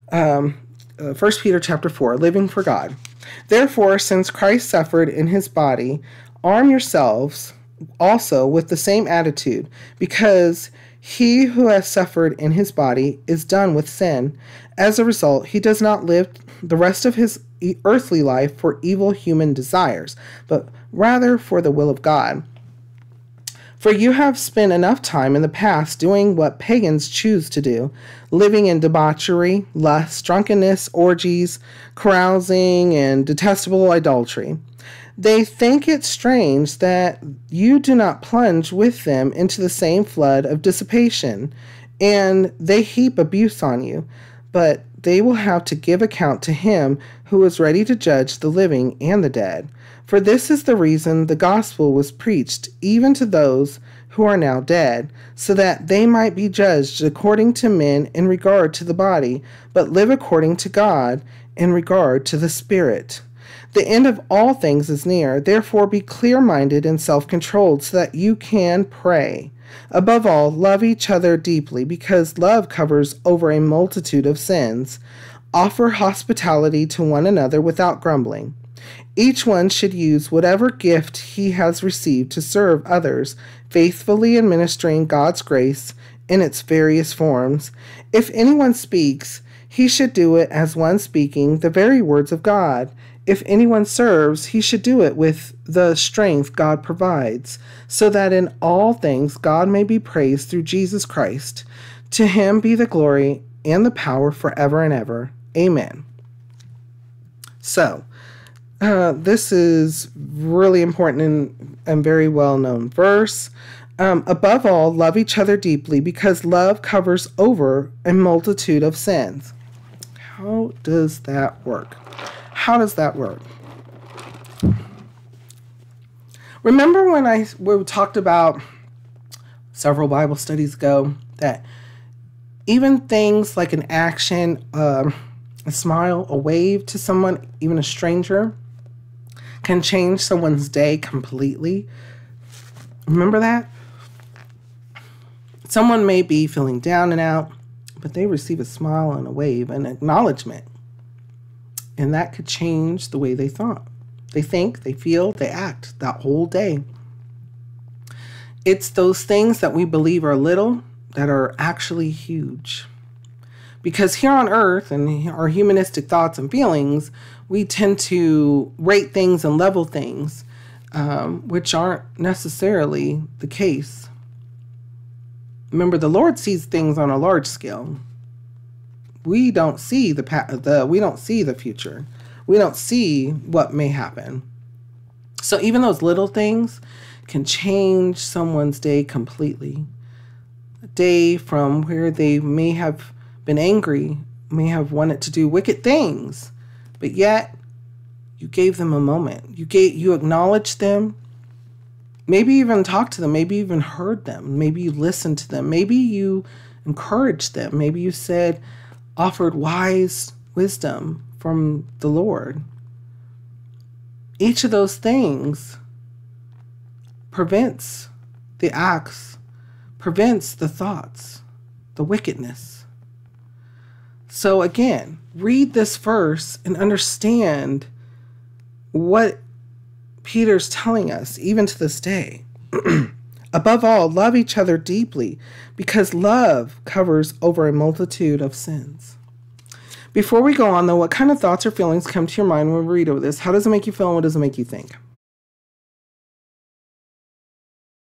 1 Peter chapter 4, living for God. Therefore, since Christ suffered in his body, arm yourselves also with the same attitude, because he who has suffered in his body is done with sin. As a result, he does not live the rest of his earthly life for evil human desires, but rather for the will of God. For you have spent enough time in the past doing what pagans choose to do, living in debauchery, lust, drunkenness, orgies, carousing, and detestable idolatry. They think it strange that you do not plunge with them into the same flood of dissipation, and they heap abuse on you, but they will have to give account to him who is ready to judge the living and the dead. For this is the reason the gospel was preached even to those who are now dead, so that they might be judged according to men in regard to the body, but live according to God in regard to the Spirit. The end of all things is near. Therefore be clear-minded and self-controlled, so that you can pray. Above all, love each other deeply, because love covers over a multitude of sins. Offer hospitality to one another without grumbling. Each one should use whatever gift he has received to serve others, faithfully administering God's grace in its various forms. If anyone speaks, he should do it as one speaking the very words of God. If anyone serves, he should do it with the strength God provides, so that in all things God may be praised through Jesus Christ. To him be the glory and the power forever and ever. Amen. So, this is really important and very well-known verse. Above all, love each other deeply, because love covers over a multitude of sins. How does that work? How does that work? Remember when we talked about several Bible studies ago that even things like an action, a smile, a wave to someone, even a stranger, can change someone's day completely? Remember that? Someone may be feeling down and out, but they receive a smile and a wave, an acknowledgement. And that could change the way they thought. They think, they feel, they act that whole day. It's those things that we believe are little that are actually huge. Because here on earth, and our humanistic thoughts and feelings, we tend to rate things and level things, which aren't necessarily the case. Remember, the Lord sees things on a large scale. We don't see we don't see the future. We don't see what may happen. So even those little things can change someone's day completely. A day from where they may have been angry, may have wanted to do wicked things, but yet you gave them a moment. You acknowledged them, maybe even talked to them, maybe even heard them, maybe you listened to them, maybe you encouraged them, maybe you offered wise wisdom from the Lord. Each of those things prevents the acts, prevents the thoughts, the wickedness. So again, read this verse and understand what Peter's telling us, even to this day. Above all, love each other deeply, because love covers over a multitude of sins. Before we go on, though, what kind of thoughts or feelings come to your mind when we read over this? How does it make you feel and what does it make you think?